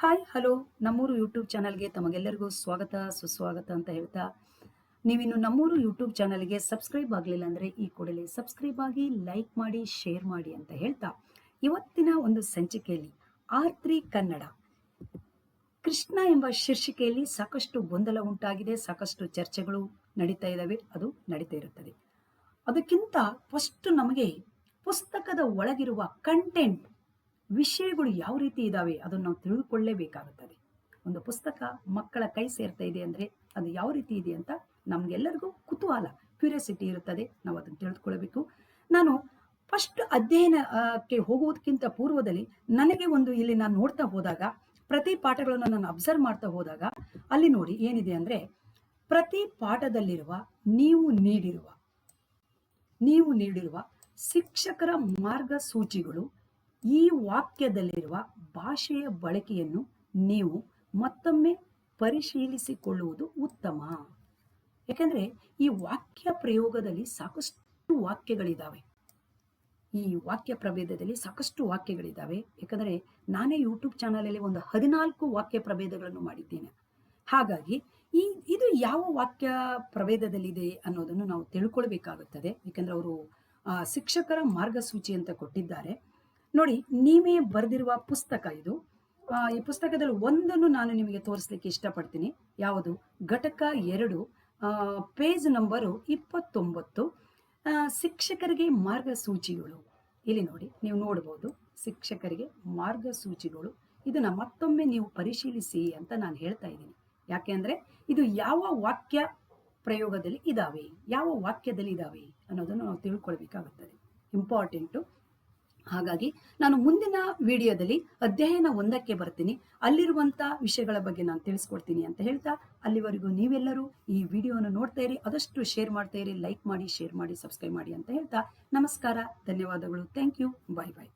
Hi hello ನಮ್ಮೂರು YouTube ಚಾನಲ್ಗೆ ತಮಗೆಲ್ಲರಿಗೂ ಸ್ವಾಗತ ಸುಸ್ವಾಗತ ಅಂತ ಹೇಳ್ತಾ, ನೀವಿನ್ನು ನಮ್ಮೂರು ಯೂಟ್ಯೂಬ್ ಚಾನಲ್ಗೆ ಸಬ್ಸ್ಕ್ರೈಬ್ ಆಗಲಿಲ್ಲ ಅಂದರೆ ಈ ಕೂಡಲೇ ಸಬ್ಸ್ಕ್ರೈಬ್ ಆಗಿ, ಲೈಕ್ ಮಾಡಿ, ಶೇರ್ ಮಾಡಿ ಅಂತ ಹೇಳ್ತಾ, ಇವತ್ತಿನ ಒಂದು ಸಂಚಿಕೆಯಲ್ಲಿ R3 ಕನ್ನಡ ಕೃಷ್ಣ ಎಂಬ ಶೀರ್ಷಿಕೆಯಲ್ಲಿ ಸಾಕಷ್ಟು ಗೊಂದಲ ಉಂಟಾಗಿದೆ, ಸಾಕಷ್ಟು ಚರ್ಚೆಗಳು ನಡೀತಾ ಇದ್ದಾವೆ, ಅದು ನಡೀತಾ ಇರುತ್ತದೆ. ಅದಕ್ಕಿಂತ ಫಸ್ಟ್ ನಮಗೆ ಪುಸ್ತಕದ ಒಳಗಿರುವ ಕಂಟೆಂಟ್, ವಿಷಯಗಳು ಯಾವ ರೀತಿ ಇದ್ದಾವೆ ಅದನ್ನು ನಾವು ತಿಳಿದುಕೊಳ್ಳಲೇಬೇಕಾಗುತ್ತದೆ. ಒಂದು ಪುಸ್ತಕ ಮಕ್ಕಳ ಕೈ ಸೇರ್ತಾ ಇದೆ ಅಂದರೆ ಅದು ಯಾವ ರೀತಿ ಇದೆ ಅಂತ ನಮಗೆಲ್ಲರಿಗೂ ಕುತೂಹಲ, ಕ್ಯೂರಿಯಾಸಿಟಿ ಇರುತ್ತದೆ, ನಾವು ಅದನ್ನು ತಿಳಿದುಕೊಳ್ಳಬೇಕು. ನಾನು ಫಸ್ಟ್ ಅಧ್ಯಯನಕ್ಕೆ ಹೋಗುವುದಕ್ಕಿಂತ ಪೂರ್ವದಲ್ಲಿ ನನಗೆ ಒಂದು ಇಲ್ಲಿ ನಾನು ನೋಡ್ತಾ ಹೋದಾಗ, ಪ್ರತಿ ಪಾಠಗಳನ್ನು ನಾನು ಅಬ್ಸರ್ವ್ ಮಾಡ್ತಾ ಹೋದಾಗ ಅಲ್ಲಿ ನೋಡಿ ಏನಿದೆ ಅಂದರೆ, ಪ್ರತಿ ಪಾಠದಲ್ಲಿರುವ ನೀವು ನೀಡಿರುವ ಶಿಕ್ಷಕರ ಮಾರ್ಗಸೂಚಿಗಳು, ಈ ವಾಕ್ಯದಲ್ಲಿರುವ ಭಾಷೆಯ ಬಳಕೆಯನ್ನು ನೀವು ಮತ್ತೊಮ್ಮೆ ಪರಿಶೀಲಿಸಿಕೊಳ್ಳುವುದು ಉತ್ತಮ. ಯಾಕಂದ್ರೆ ಈ ವಾಕ್ಯ ಪ್ರಯೋಗದಲ್ಲಿ ಸಾಕಷ್ಟು ವಾಕ್ಯಗಳಿದ್ದಾವೆ, ಈ ವಾಕ್ಯ ಪ್ರಭೇದದಲ್ಲಿ ಸಾಕಷ್ಟು ವಾಕ್ಯಗಳಿದ್ದಾವೆ. ಯಾಕಂದರೆ ನಾನೇ ಯೂಟ್ಯೂಬ್ ಚಾನಲಲ್ಲಿ ಒಂದು 14 ವಾಕ್ಯ ಪ್ರಭೇದಗಳನ್ನು ಮಾಡಿದ್ದೇನೆ. ಹಾಗಾಗಿ ಇದು ಯಾವ ವಾಕ್ಯ ಪ್ರಭೇದದಲ್ಲಿದೆ ಅನ್ನೋದನ್ನು ನಾವು ತಿಳ್ಕೊಳ್ಬೇಕಾಗುತ್ತದೆ. ಯಾಕಂದ್ರೆ ಅವರು ಶಿಕ್ಷಕರ ಮಾರ್ಗಸೂಚಿ ಅಂತ ಕೊಟ್ಟಿದ್ದಾರೆ. ನೋಡಿ, ನೀವೇ ಬರೆದಿರುವ ಪುಸ್ತಕ ಇದು. ಈ ಪುಸ್ತಕದಲ್ಲಿ ಒಂದನ್ನು ನಾನು ನಿಮಗೆ ತೋರಿಸ್ಲಿಕ್ಕೆ ಇಷ್ಟಪಡ್ತೀನಿ. ಯಾವುದು? ಘಟಕ 2, ಪೇಜ್ ನಂಬರು 29, ಶಿಕ್ಷಕರಿಗೆ ಮಾರ್ಗಸೂಚಿಗಳು. ಇಲ್ಲಿ ನೋಡಿ, ನೀವು ನೋಡ್ಬೋದು, ಶಿಕ್ಷಕರಿಗೆ ಮಾರ್ಗಸೂಚಿಗಳು. ಇದನ್ನ ಮತ್ತೊಮ್ಮೆ ನೀವು ಪರಿಶೀಲಿಸಿ ಅಂತ ನಾನು ಹೇಳ್ತಾ ಇದ್ದೀನಿ. ಯಾಕೆ ಅಂದ್ರೆ ಇದು ಯಾವ ವಾಕ್ಯ ಪ್ರಯೋಗದಲ್ಲಿ ಇದಾವೆ, ಯಾವ ವಾಕ್ಯದಲ್ಲಿ ಇದಾವೆ ಅನ್ನೋದನ್ನು ನಾವು ತಿಳ್ಕೊಳ್ಬೇಕಾಗುತ್ತದೆ, ಇಂಪಾರ್ಟೆಂಟು. ಹಾಗಾಗಿ ನಾನು ಮುಂದಿನ ವಿಡಿಯೋದಲ್ಲಿ ಅಧ್ಯಯನ 1ಕ್ಕೆ ಬರ್ತೀನಿ, ಅಲ್ಲಿರುವಂತ ವಿಷಯಗಳ ಬಗ್ಗೆ ನಾನು ತಿಳಿಸ್ಕೊಡ್ತೀನಿ ಅಂತ ಹೇಳ್ತಾ, ಅಲ್ಲಿವರೆಗೂ ನೀವೆಲ್ಲರೂ ಈ ವಿಡಿಯೋವನ್ನು ನೋಡ್ತಾ ಇರಿ, ಆದಷ್ಟು ಶೇರ್ ಮಾಡ್ತಾ ಇರಿ, ಲೈಕ್ ಮಾಡಿ, ಶೇರ್ ಮಾಡಿ, ಸಬ್ಸ್ಕ್ರೈಬ್ ಮಾಡಿ ಅಂತ ಹೇಳ್ತಾ, ನಮಸ್ಕಾರ, ಧನ್ಯವಾದಗಳು, ಥ್ಯಾಂಕ್ ಯು, ಬಾಯ್ ಬಾಯ್.